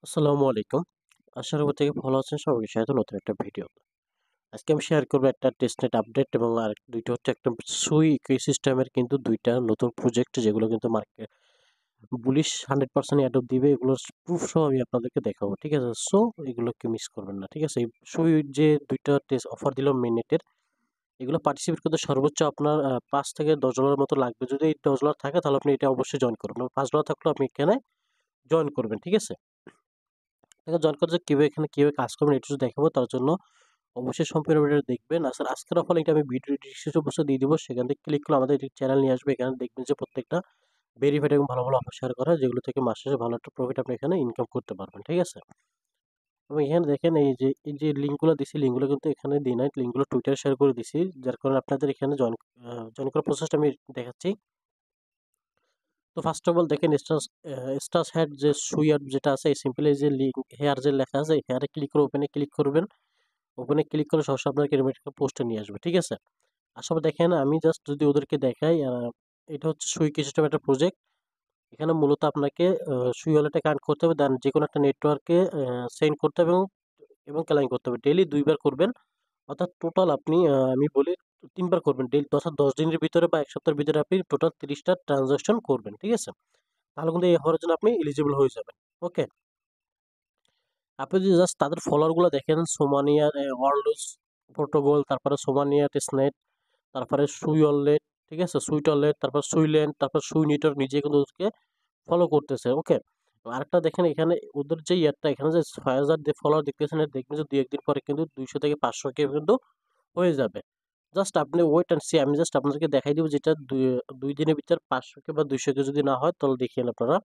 আসসালামু আলাইকুম। আশা করি প্রত্যেকে ভালো আছেন। সবাইকে স্বাগত নতুন একটা ভিডিও। আজকে আমি শেয়ার করব একটা টেস্টনেট আপডেট এবং আর ২ টা হচ্ছে একটা সুই ইকোসিস্টেমের কিন্তু ২ টা নতুন প্রজেক্ট যেগুলো কিন্তু মার্কেট বুলিশ 100% অ্যাডপ্ট দিবে। এগুলোর প্রুফ সহ আমি আপনাদেরকে দেখাবো। ঠিক আছে? সো এগুলোকে মিস করবেন না। ঠিক আছে? এই সুই যে ২ টা টেস্ট অফার দিল মিনিটের, এগুলো পার্টিসিপেট করতে সর্বোচ্চ আপনার $৫ থেকে $১০ মতো লাগবে। যদি এই $১০ থাকে তাহলে আপনি এটা অবশ্যই জয়েন করবেন। $৫ থাকলেও আপনি এখানে জয়েন করবেন। ঠিক আছে? এখানে জয়েন করতে কিভাবে কাজ করবেন একটু দেখাবো। তার জন্য অবশ্যই সম্পূর্ণ ভিডিওটা দেখবেন। আজকের অফার লিংকটা আমি ভিডিও ডিসক্রিপশন বক্সে দিয়ে দিব। সেখান থেকে ক্লিক করলে আমাদের চ্যানেল নিয়ে আসবে। এখানে দেখবেন যে প্রত্যেকটা ভেরিফাইড এবং ভালো, ভালো অফার শেয়ার করা হয়, যেগুলো থেকে মাস শেষে ভালো একটা প্রফিট আপনি এখানে ইনকাম করতে পারবেন। ঠিক আছে? এবং এখানে দেখেন এই যে লিঙ্কগুলো দিছি, লিঙ্কগুলো কিন্তু এখানে দিই নাই। লিঙ্কগুলো টুইটারে শেয়ার করে দিছি। যার কারণে আপনাদের এখানে জয়েন করার প্রসেসটা আমি দেখাচ্ছি। তো ফার্স্ট অফ অল দেখেন স্টাস হেড যে সুইয়ার যেটা আছে, এই সিম্পলি এই যে লিঙ্ক হেয়ার যে লেখা আছে, হেয়ারে ক্লিক করে ওপেনে ক্লিক করবেন। ওপেনে ক্লিক করে সরাসরি আপনাকে এরকম একটা পোস্টে নিয়ে আসবে। ঠিক আছে? আসলে দেখেন আমি জাস্ট যদি ওদেরকে দেখাই, এটা হচ্ছে সুইকি সিস্টেম একটা প্রজেক্ট। এখানে মূলত আপনাকে সুই ওয়ালেটে কানেক্ট করতে হবে, দেন যেকোনো একটা নেটওয়ার্কে সেন্ড করতে হবে এবং ক্লাইম করতে হবে। ডেইলি ২ বার করবেন। অর্থাৎ টোটাল আপনি আমি বলি ৩ বার করবেন। অর্থাৎ ১০ দিনের ভিতরে বা ১ সপ্তাহের ভিতরে আপনি টোটাল ৩০ টা ট্রান্সেকশন করবেন। ঠিক আছে? তাহলে কিন্তু এই অফারের জন্য আপনি এলিজিবল হয়ে যাবেন। ওকে? আপনি যদি জাস্ট তাদের ফলোয়ার গুলো দেখেন, সোমানিয়ার ওয়ার্ল্ডস প্রোটোকল, তারপরে সোমানিয়া টেস্টনেট, তারপরে সুই ওয়ালেট, ঠিক আছে? সুইট ওয়ালেট, তারপর সুইল্যান্ড, তারপর সুই নেটওয়ার্ক নিজে কিন্তু ওদেরকে ফলো করতেছে। ওকে? আরেকটা দেখেন এখানে ওদের যে ইয়ারটা এখানে যে ৬,০০০ যে ফলোয়ার দেখতেছেন, এটা দেখবেন যে ২-১ দিন পরে কিন্তু ২০০ থেকে ৫০০ কে কিন্তু হয়ে যাবে। জাস্ট আপনি ওয়েট অ্যান্ড সি। আমি জাস্ট আপনাদেরকে দেখাই দিব যেটা ২ দিনের ভিতর ৫০০ কে বা ২০০ কে যদি না হয় তাহলে দেখিয়েন আপনারা।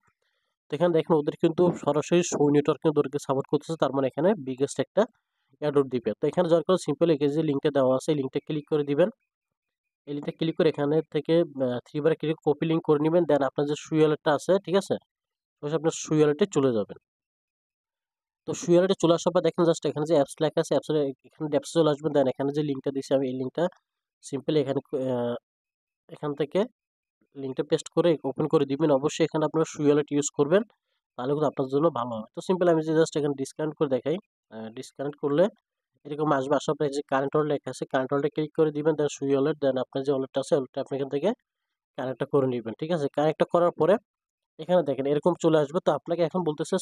তো এখানে দেখেন ওদের কিন্তু সরাসরি সুই নেটওয়ার্ক কিন্তু ওদেরকে সাপোর্ট করতেছে। তার মানে এখানে বিগেস্ট একটা এয়ারড্রপ দিবে। তো এখানে জয়েন করার সিম্পল এই যে লিঙ্কটা দেওয়া আছে, এই লিঙ্কটা ক্লিক করে দিবেন। এই লিঙ্কটা ক্লিক করে এখানে থেকে 3 বারে ক্লিক কপি লিঙ্ক করে নিবেন। দেন আপনার যে সুই ওয়ালেটটা আছে, ঠিক আছে? সরাসরি আপনার সুই ওয়ালেটে চলে যাবেন। তো সুই ওয়ালেটে চলে আসার পর দেখেন জাস্ট এখানে যে অ্যাপস লেখা আছে, এখানে অ্যাপসে চলে আসবেন। দেন এখানে যে লিঙ্কটা দিয়েছি আমি, এই লিঙ্কটা সিম্পলি এখান থেকে লিঙ্কটা পেস্ট করে ওপেন করে দিবেন। অবশ্যই এখানে আপনারা সুই ওয়ালেট ইউজ করবেন। তাহলে কিন্তু আপনার জন্য ভালো হয়। তো সিম্পল আমি যে জাস্ট এখানে ডিসকানেক্ট করে দেখাই। ডিসকানেক্ট করলে এরকম আসবে। আসার পরে যে কারেন্ট ওয়ালেট লেখা আছে, কারেন্ট ওয়ালেটে ক্লিক করে দিবেন। দেন সুই ওয়ালেট, দেন আপনার যে ওয়ালেটটা আছে, ওয়ালেটটা আপনি এখান থেকে কানেক্টটা করে নিবেন। ঠিক আছে? কানেক্টটা করার পরে এখানে দেখেন এরকম চলে আসবে। তো আপনাকে এখন বলতেছে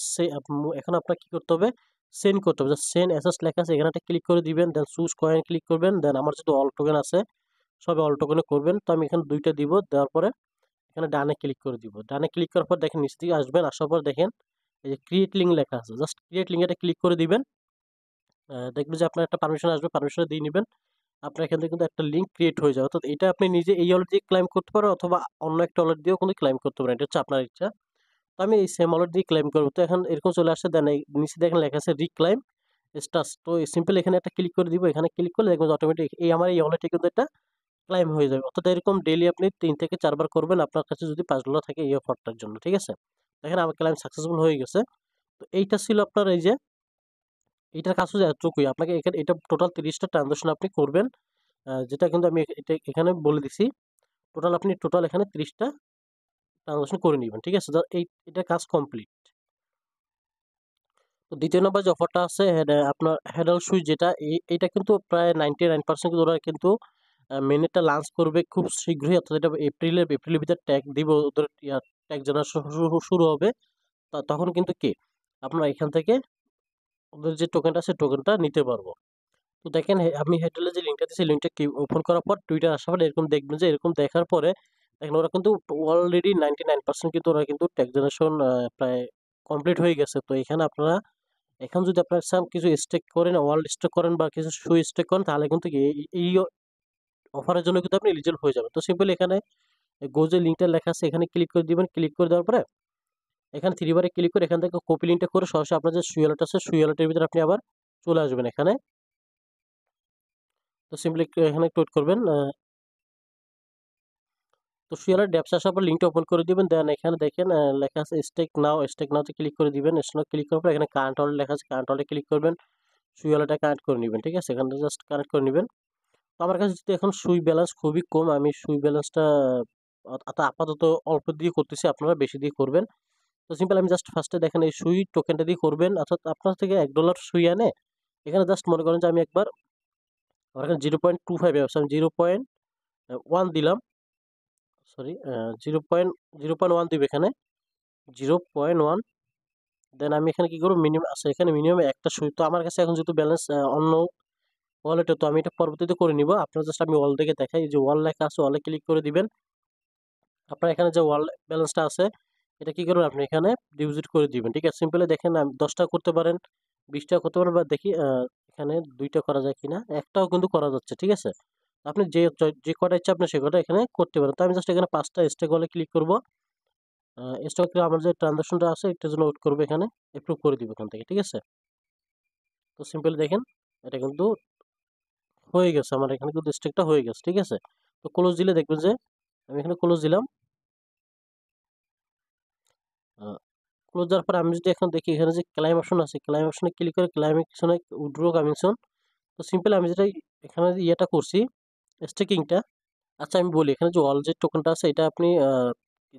এখন আপনাকে কি করতে হবে? সেন্ড করতে হবে। সেন্ড এসএস লেখা আছে, এখানে একটা ক্লিক করে দিবেন। দেন চুজ কয়েন ক্লিক করবেন। দেন আমার যেহেতু অল টোকেন আছে, সবই অল টোকেনে করবেন। তো আমি এখানে ২ টা দিব। দেওয়ার পরে এখানে ডানে ক্লিক করে দিব। ডানে ক্লিক করার পর দেখেন নিচ দিকে আসবেন। আসার পর দেখেন এই যে ক্রিয়েট লিঙ্ক লেখা আছে। জাস্ট ক্রিয়েট লিঙ্ক এটা ক্লিক করে দিবেন। দেখবেন যে আপনার একটা পারমিশন আসবে, পারমিশনটা দিয়ে নিবেন। আপনার এখান থেকে কিন্তু একটা লিঙ্ক ক্রিয়েট হয়ে যাবে। অর্থাৎ এটা আপনি নিজে এই ওয়ালেট দিয়ে ক্লেইম করতে পারেন অথবা অন্য একটা ওয়ালেট দিয়েও কিন্তু ক্লেইম করতে পারেন। এটা হচ্ছে আপনার ইচ্ছা। তো আমি এই সেম ওয়ালেট দিয়ে ক্লেইম করব। তো এখন এরকম চলে আসছে, দেন এই নিচে দেখেন লেখা আছে রিক্লাইম স্ট্যাটাস। তো সিম্পল এখানে একটা ক্লিক করে দিব। এখানে ক্লিক করলে দেখবেন অটোমেটিক আমার এই ওয়ালেটে কিন্তু এটা ক্লেইম হয়ে যাবে। অর্থাৎ এরকম ডেইলি আপনি ৩ থেকে ৪ বার করবেন আপনার কাছে যদি $৫ থাকে এই অফারটার জন্য। ঠিক আছে? দেখেন আমার ক্লেইম সাকসেসফুল হয়ে গেছে। তো এইটা ছিল আপনার এই যে এইটার কাজ হচ্ছে এতটুকুই। আপনাকে এখানে এটা টোটাল ৩০ টা ট্রান্সেকশন আপনি করবেন। যেটা কিন্তু আমি এটা এখানে বলে দিছি। টোটাল এখানে ৩০ টা ট্রান্সেকশন করে নিবেন। ঠিক আছে? এটা কাজ কমপ্লিট। তো ২য় নাম্বার যে অফারটা আছে আপনার হেডাল সুই যেটা এইটা কিন্তু প্রায় 99% কিন্তু ওরা কিন্তু মেইননেটটা লঞ্চ করবে খুব শীঘ্রই। অর্থাৎ এটা এপ্রিলের ভিতরে ট্যাগ দিব। ওদের ট্যাগ জেনারেশন শুরু হবে। তখন কিন্তু কি আপনারা এখান থেকে ওদের যে টোকেনটা আছে টোকেনটা নিতে পারবো। তো দেখেন আমি হেডেলে যে লিঙ্কটা দিয়েছি, লিঙ্কটা ওপেন করার পর টুইটার আসার পর এরকম দেখবেন যে এরকম দেখার পরে দেখেন ওরা কিন্তু অলরেডি 99% কিন্তু ওরা কিন্তু ট্যাগ জেনারেশন প্রায় কমপ্লিট হয়ে গেছে। তো এখানে আপনারা এখন যদি আপনার কিছু স্টেক করেন, ওয়ার্ল্ড স্টেক করেন বা কিছু সুই স্টেক করেন, তাহলে কিন্তু কি এই অফারের জন্য কিন্তু আপনি এলিজিবল হয়ে যাবেন। তো সিম্পলি এখানে গো যে লিঙ্কটা লেখা আছে এখানে ক্লিক করে দিবেন। ক্লিক করে দেওয়ার পরে এখানে 3 বারে ক্লিক করে এখান থেকে কপি লিঙ্কটা করে সরাসরি আপনার যে সুই ওয়ালেট আছে সুই ওয়ালেটের ভিতরে আপনি আবার চলে আসবেন এখানে। তো সিম্পলি এখানে একটু ওয়েট করবেন। তো সুই ওয়ালেট ড্যাপস আসার পর লিঙ্কটা ওপেন করে দিবেন। দেন এখানে দেখেন লেখা আছে স্টেক নাও তে ক্লিক করে দিবেন। স্টেক ক্লিক করার পর এখানে কারেন্ট ওয়ালেট লেখা আছে, কারেন্ট ওয়ালেটে ক্লিক করবেন। সুই ওয়ালেটটা কানেক্ট করে নিবেন। ঠিক আছে? এখানে জাস্ট কানেক্ট করে নিবেন। তো আমার কাছে যেহেতু এখন সুই ব্যালেন্স খুবই কম, আমি সুই ব্যালেন্সটা আপাতত অল্প দিয়ে করতেছি। আপনারা বেশি দিয়ে করবেন। তো সিম্পল আমি জাস্ট ফার্স্টে দেখেন এই সুই টোকেনটা দিয়ে করবেন, অর্থাৎ আপনার থেকে $1 সুই আনে এখানে জাস্ট মনে করেন যে আমি একবার আমার এখানে 0.25 আছে, আমি 0.1 দিলাম, সরি 0.1 দিব এখানে 0.1। দেন আমি এখানে কি করবো, মিনিমাম আছে এখানে মিনিমাম একটা সুই, তো আমার কাছে এখন যেহেতু ব্যালেন্স অন্য ওয়ালেটে, তো আমি এটা পরবর্তীতে করে নিব। আপনার জাস্ট আমি ওয়াল থেকে দেখাই, যে ওয়াল লেখা আছে ওয়ালে ক্লিক করে দিবেন। আপনার এখানে যে ওয়াল ব্যালেন্সটা আছে এটা কি করবেন, আপনি এখানে ডিপোজিট করে দিবেন। ঠিক আছে, সিম্পলি দেখেন 10টা করতে পারেন, 20টা করতে পারেন, বা দেখি এখানে 2টা করা যায় কিনা, একটাও কিন্তু করা যাচ্ছে। ঠিক আছে, আপনি যে কটা ইচ্ছা আপনি সে কটা এখানে করতে পারেন। তো আমি জাস্ট এখানে 5টা স্টেক ওয়ালে ক্লিক করব। স্টক আমার যে ট্রানজাকশনটা আছে এটার জন্য ওয়েট করবো, এখানে অ্যাপ্রুভ করে দিব এখান থেকে। ঠিক আছে, তো সিম্পলি দেখেন এটা কিন্তু হয়ে গেছে, আমার এখানে কিন্তু স্টেকটা হয়ে গেছে। ঠিক আছে, তো ক্লোজ দিলে দেখবেন যে আমি এখানে ক্লোজ দিলাম। ক্লোজ দেওয়ার পর আমি যদি এখন দেখি এখানে যে ক্লাইম অপশন আছে, ক্লাইম অপশনে ক্লিক করে ক্লাইম অপশনে উইথড্র কামিংসন। তো সিম্পল আমি যেটা এখানে ইয়েটা করছি স্টেকিংটা, আচ্ছা আমি বলি এখানে যে ওয়াল যে টোকেনটা আছে এটা আপনি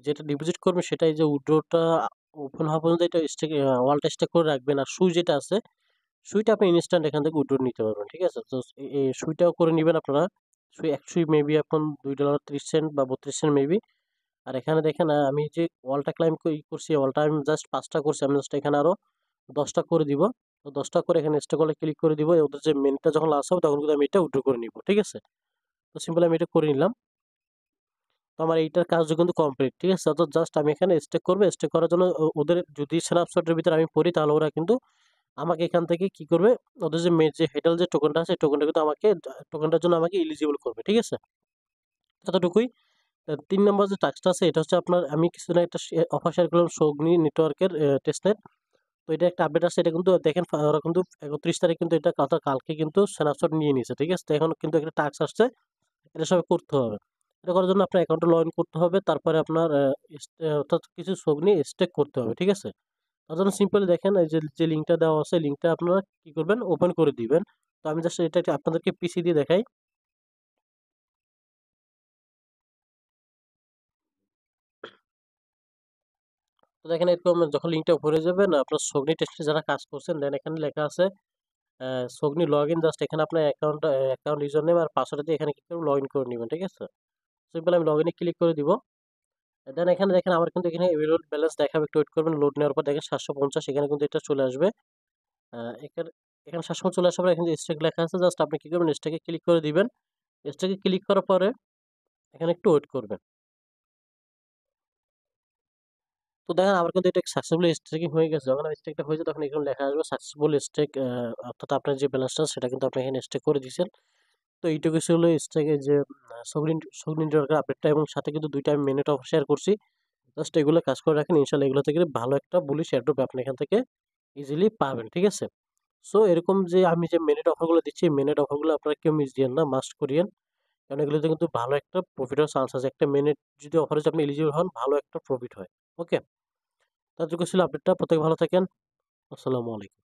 যেটা ডিপোজিট করবেন সেটাই যে উইথড্রটা ওপেন হওয়া পর্যন্ত এটা স্টেক ওয়ালটা স্টেক করে রাখবেন। আর সুই যেটা আছে সুইটা আপনি ইনস্ট্যান্ট এখান থেকে উইথড্র নিতে পারবেন। ঠিক আছে, তো এই সুইটাও করে নেবেন আপনারা। সুই এক সুই মেবি এখন $2.30 বা 32 সেন্ট মেবি। আর এখানে দেখেন আমি যে ওয়ালটা ক্লাইম করছি, ওয়ালটা আমি জাস্ট 5টা করছি, আমি জাস্ট এখানে আরো 10টা করে দিব। তো 10টা করে এখানে স্টক ওয়ালে ক্লিক করে দিব, ওদের যে মেনটা যখন লাস্ট হবে তখন কিন্তু আমি এটা উইথড্র করে নিব। ঠিক আছে, তো সিম্পল আমি এটা করে নিলাম। তো আমার এইটার কাজও কিন্তু কমপ্লিট। ঠিক আছে, তো জাস্ট আমি এখানে স্টেক করবো, স্টেক করার জন্য ওদের যদি স্ন্যাপশটের ভিতরে আমি পড়ি তাহলে ওরা কিন্তু আমাকে এখান থেকে কি করবে, ওদের যে যে হেডাল যে টোকেনটা আছে টোকেনটা কিন্তু আমাকে টোকেনটার জন্য আমাকে এলিজিবল করবে। ঠিক আছে, এতটুকুই। 3 নম্বর যে টাস্কটা আছে এটা হচ্ছে আপনার, আমি কিছুদিন একটা অফার শেয়ার করলাম সগ্নি নেটওয়ার্কের টেস্টনেট। তো এটা একটা আপডেট আছে, এটা কিন্তু দেখেন ওরা কিন্তু 31 তারিখ কিন্তু এটা কালকে কিন্তু স্ন্যাপশট নিয়ে নিয়েছে। ঠিক আছে, তো এখন কিন্তু একটা টাস্ক আসছে, এটা সবাই করতে হবে। এটা করার জন্য আপনার অ্যাকাউন্টে লগ ইন করতে হবে, তারপরে আপনার অর্থাৎ কিছু সগ্নি স্টেক করতে হবে। ঠিক আছে, তার জন্য সিম্পলি দেখেন এই যে লিঙ্কটা দেওয়া আছে, লিঙ্কটা আপনারা কি করবেন, ওপেন করে দিবেন। তো আমি জাস্ট এটা আপনাদেরকে পিসি দিয়ে দেখাই। তো দেখেন এরকম যখন লিঙ্কটা উপরে যাবেন আপনার সগ্নি টেস্টে যারা কাজ করছেন, দেন এখানে লেখা আছে সগ্নি লগ ইন, জাস্ট এখানে আপনার অ্যাকাউন্ট ইউজার নেম আর পাসওয়ার্ড দিয়ে এখানে কি করবেন, লগ ইন করে নেবেন। ঠিক আছে, সিম্পল আমি লগ ইনে ক্লিক করে দিব। দেন এখানে দেখেন আমার কিন্তু এখানে এভেলেবল ব্যালেন্স দেখাবে, একটু ওয়েট করবেন। লোড নেওয়ার পর দেখেন 750, এখানে কিন্তু এটা চলে আসবে। এখানে এখানে 750 চলে আসার পর এখানে স্টেক লেখা আছে, জাস্ট আপনি কি করবেন, স্টেকে ক্লিক করে দিবেন। স্টেকে ক্লিক করার পরে এখানে একটু ওয়েট করবেন। তো দেখেন আমার কিন্তু এটা সাকসেসফুলি স্টেকিং হয়ে গেছে। যখন স্টেকটা হয়ে যায় তখন এখানে লেখা আসবে সাকসেসফুল স্টেক, অর্থাৎ আপনার যে ব্যালেন্সটা সেটা কিন্তু আপনি এখানে স্টেক করে দিয়েছেন। তো এইটুকু ছিল স্টেকের যে সগনি নেটওয়ার্কের আপডেটটা, এবং সাথে কিন্তু 2টা আমি মিনিট অফ শেয়ার করছি। জাস্ট এগুলো কাজ করে রাখেন, ইনশাল্লাহ এগুলো থেকে ভালো একটা বুলিশ এয়ারড্রপ আপনি এখান থেকে ইজিলি পাবেন। ঠিক আছে, সো এরকম যে আমি যে মিনিট অফারগুলো দিচ্ছি, মিনিট অফারগুলো আপনারা কেউ মিস দিয়েন না, মাস্ট করিয়েন। কারণ এগুলোতে কিন্তু ভালো একটা প্রফিট হওয়ার চান্স আছে। একটা মিনিট যদি অফারে আপনি এলিজিবল হন, ভালো একটা প্রফিট হয়। ওকে, তার যোগ্য ছিল আপডেটটা। প্রত্যেকে ভালো থাকেন। আসসালামু আলাইকুম।